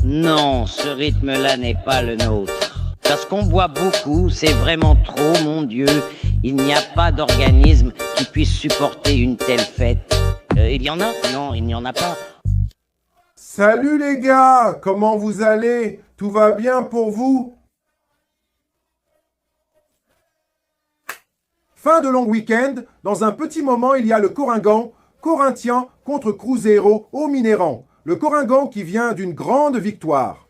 Non, ce rythme-là n'est pas le nôtre. Parce qu'on boit beaucoup, c'est vraiment trop, mon Dieu. Il n'y a pas d'organisme qui puisse supporter une telle fête. Il y en a? Non, il n'y en a pas. Salut les gars, comment vous allez? Tout va bien pour vous? Fin de long week-end, dans un petit moment, il y a le Coringan, Corinthien contre Cruzeiro au Mineirão. Le Coringan qui vient d'une grande victoire.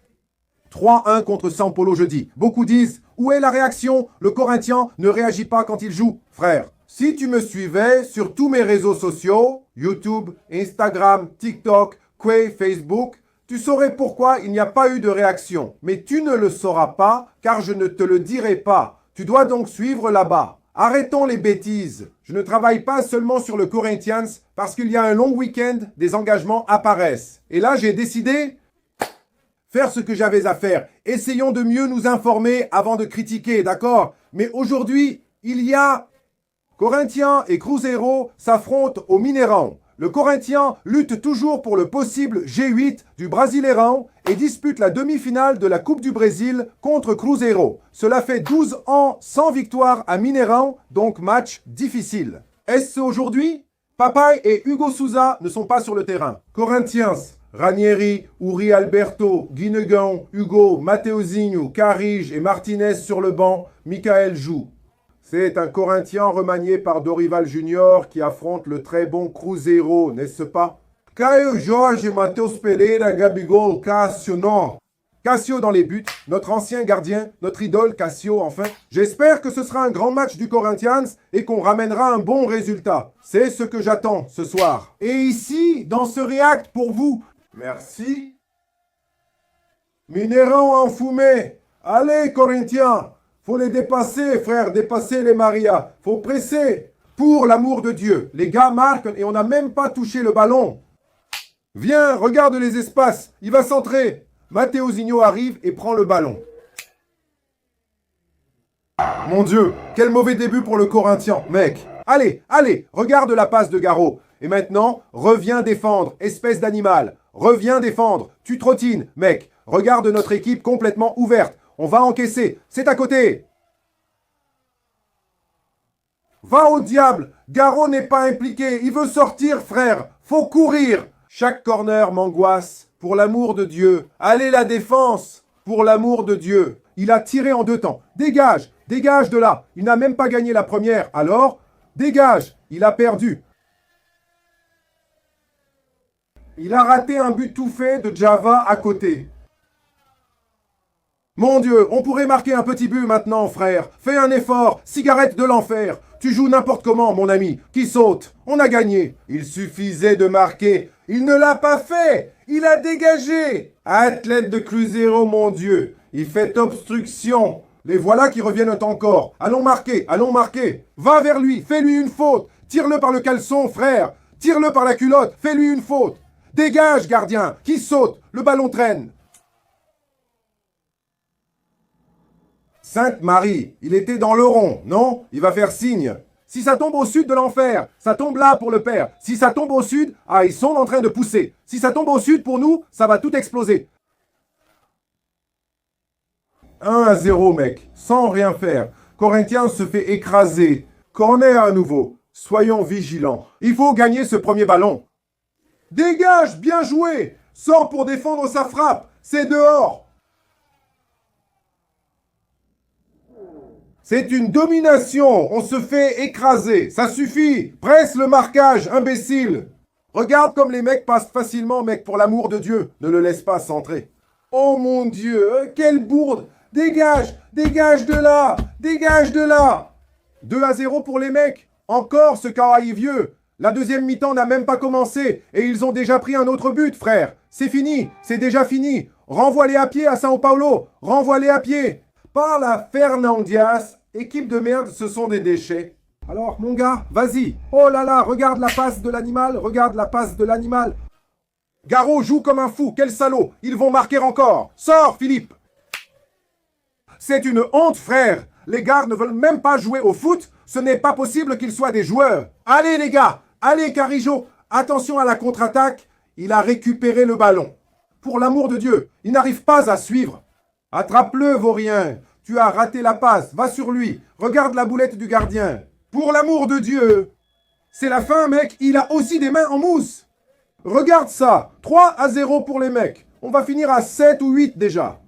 3-1 contre São Paulo jeudi. Beaucoup disent, où est la réaction? Le Corinthien ne réagit pas quand il joue. Frère, si tu me suivais sur tous mes réseaux sociaux, YouTube, Instagram, TikTok, Quay, Facebook, tu saurais pourquoi il n'y a pas eu de réaction. Mais tu ne le sauras pas, car je ne te le dirai pas. Tu dois donc suivre là-bas. Arrêtons les bêtises. Je ne travaille pas seulement sur le Corinthians parce qu'il y a un long week-end, des engagements apparaissent. Et là, j'ai décidé faire ce que j'avais à faire. Essayons de mieux nous informer avant de critiquer, d'accord? Mais aujourd'hui, il y a Corinthians et Cruzeiro s'affrontent au Mineirão. Le Corinthien lutte toujours pour le possible G8 du Brasileirão et dispute la demi-finale de la Coupe du Brésil contre Cruzeiro. Cela fait 12 ans sans victoire à Mineirão, donc match difficile. Est-ce aujourd'hui? Papai et Hugo Souza ne sont pas sur le terrain. Corinthians, Ranieri, Uri Alberto, Guinegão, Hugo, Mateuzinho, Carige et Martinez sur le banc. Michael joue. C'est un Corinthien remanié par Dorival Junior qui affronte le très bon Cruzeiro, n'est-ce pas? Caio Jorge, Matheus Pereira, Gabigol, Cássio, non. Cássio dans les buts, notre ancien gardien, notre idole Cássio enfin. J'espère que ce sera un grand match du Corinthians et qu'on ramènera un bon résultat. C'est ce que j'attends ce soir. Et ici, dans ce React pour vous, merci. Mineirão en fumée. Allez, Corinthians! Faut les dépasser, frère, dépasser les Maria. Faut presser. Pour l'amour de Dieu. Les gars marquent et on n'a même pas touché le ballon. Viens, regarde les espaces. Il va centrer. Mateuzinho arrive et prend le ballon. Mon Dieu, quel mauvais début pour le Corinthien, mec. Allez, allez, regarde la passe de Garot. Et maintenant, reviens défendre, espèce d'animal. Reviens défendre. Tu trottines, mec. Regarde notre équipe complètement ouverte. On va encaisser. C'est à côté. Va au diable. Garot n'est pas impliqué. Il veut sortir, frère. Faut courir. Chaque corner m'angoisse. Pour l'amour de Dieu. Allez, la défense. Pour l'amour de Dieu. Il a tiré en 2 temps. Dégage. Dégage de là. Il n'a même pas gagné la première. Alors, dégage. Il a perdu. Il a raté un but tout fait de Java à côté. Mon Dieu, on pourrait marquer un petit but maintenant, frère. Fais un effort, cigarette de l'enfer. Tu joues n'importe comment, mon ami. Qui saute? On a gagné. Il suffisait de marquer. Il ne l'a pas fait. Il a dégagé. Athlète de Cruzeiro, mon Dieu. Il fait obstruction. Les voilà qui reviennent encore. Allons marquer, allons marquer. Va vers lui, fais-lui une faute. Tire-le par le caleçon, frère. Tire-le par la culotte, fais-lui une faute. Dégage, gardien. Qui saute? Le ballon traîne. Sainte-Marie, il était dans le rond, non? Il va faire signe. Si ça tombe au sud de l'enfer, ça tombe là pour le père. Si ça tombe au sud, ah, ils sont en train de pousser. Si ça tombe au sud pour nous, ça va tout exploser. 1-0, mec, sans rien faire. Corinthians se fait écraser. Corner à nouveau. Soyons vigilants. Il faut gagner ce premier ballon. Dégage, bien joué. Sors pour défendre sa frappe. C'est dehors. C'est une domination, on se fait écraser, ça suffit. Presse le marquage, imbécile. Regarde comme les mecs passent facilement, mec, pour l'amour de Dieu. Ne le laisse pas centrer. Oh mon Dieu, quelle bourde. Dégage, dégage de là, dégage de là. 2-0 pour les mecs. Encore ce Karaï vieux. La deuxième mi-temps n'a même pas commencé et ils ont déjà pris un autre but, frère. C'est fini, c'est déjà fini. Renvoie-les à pied à São Paulo, renvoie-les à pied. Parle à Fernandias. Équipe de merde, ce sont des déchets. Alors, mon gars, vas-y. Oh là là, regarde la passe de l'animal, regarde la passe de l'animal. Garot joue comme un fou, quel salaud. Ils vont marquer encore. Sors, Philippe. C'est une honte, frère. Les gars ne veulent même pas jouer au foot. Ce n'est pas possible qu'ils soient des joueurs. Allez, les gars. Allez, Carijo. Attention à la contre-attaque. Il a récupéré le ballon. Pour l'amour de Dieu, il n'arrive pas à suivre. Attrape-le, vaurien. Tu as raté la passe. Va sur lui. Regarde la boulette du gardien. Pour l'amour de Dieu. C'est la fin, mec. Il a aussi des mains en mousse. Regarde ça. 3-0 pour les mecs. On va finir à 7 ou 8 déjà.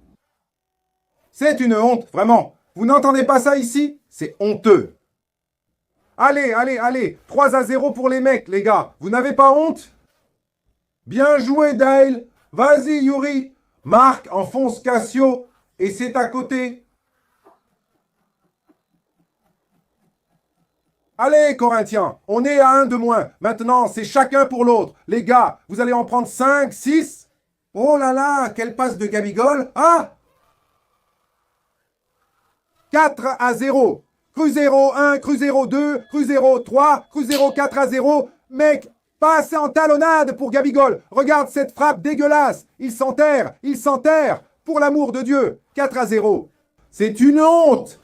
C'est une honte, vraiment. Vous n'entendez pas ça ici? C'est honteux. Allez, allez, allez. 3-0 pour les mecs, les gars. Vous n'avez pas honte? Bien joué, Dale. Vas-y, Yuri. Marc enfonce Cassio. Et c'est à côté. Allez, Corinthiens, on est à 1 de moins. Maintenant, c'est chacun pour l'autre. Les gars, vous allez en prendre 5, 6. Oh là là, quelle passe de Gabigol. Ah! 4-0. Cruzeiro 1, Cruzeiro 2, Cruzeiro 3, Cruzeiro 4-0. Mec, passe en talonnade pour Gabigol. Regarde cette frappe dégueulasse. Il s'enterre, il s'enterre. Pour l'amour de Dieu, 4-0. C'est une honte,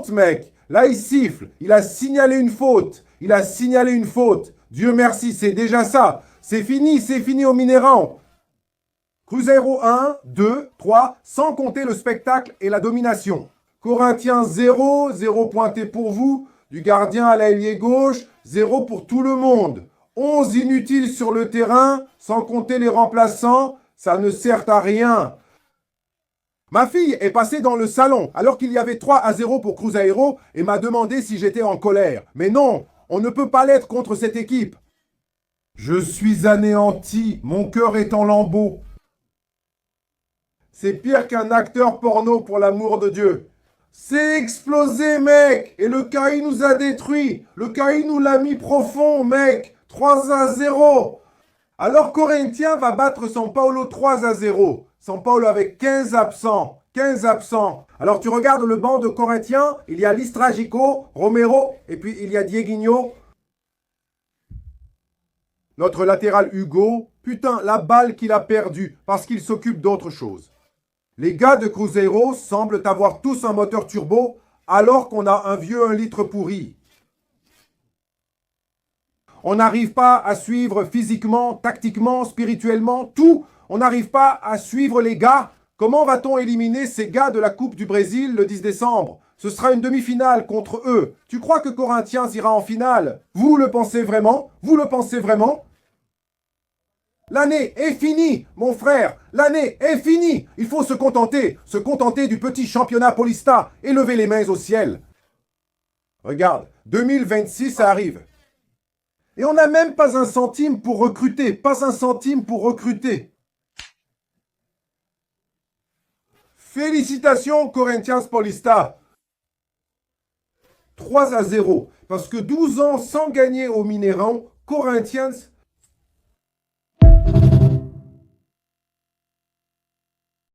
mec. Là, il siffle. Il a signalé une faute. Il a signalé une faute. Dieu merci, c'est déjà ça. C'est fini au Mineirão. Cruzeiro 1, 2, 3, sans compter le spectacle et la domination. Corinthiens 0, 0 pointé pour vous. Du gardien à l'ailier gauche, 0 pour tout le monde. 11 inutiles sur le terrain, sans compter les remplaçants. Ça ne sert à rien. Ma fille est passée dans le salon alors qu'il y avait 3-0 pour Cruzeiro et m'a demandé si j'étais en colère. Mais non, on ne peut pas l'être contre cette équipe. Je suis anéanti, mon cœur est en lambeaux. C'est pire qu'un acteur porno pour l'amour de Dieu. C'est explosé, mec. Et le KI nous a détruits. Le KI nous l'a mis profond, mec. 3-0. Alors Corinthians va battre São Paulo 3-0. São Paulo avec 15 absents. 15 absents. Alors tu regardes le banc de Corinthians, il y a Listragico, Romero, et puis il y a Dieguinho. Notre latéral Hugo, putain, la balle qu'il a perdue parce qu'il s'occupe d'autre chose. Les gars de Cruzeiro semblent avoir tous un moteur turbo alors qu'on a un vieux 1 litre pourri. On n'arrive pas à suivre physiquement, tactiquement, spirituellement, tout. On n'arrive pas à suivre les gars. Comment va-t-on éliminer ces gars de la Coupe du Brésil le 10 décembre? Ce sera une demi-finale contre eux. Tu crois que Corinthians ira en finale? Vous le pensez vraiment? Vous le pensez vraiment? L'année est finie, mon frère. L'année est finie. Il faut se contenter du petit championnat Paulista et lever les mains au ciel. Regarde, 2026, ça arrive. Et on n'a même pas un centime pour recruter. Pas un centime pour recruter. Félicitations, Corinthians Paulista. 3-0. Parce que 12 ans sans gagner au Mineirão, Corinthians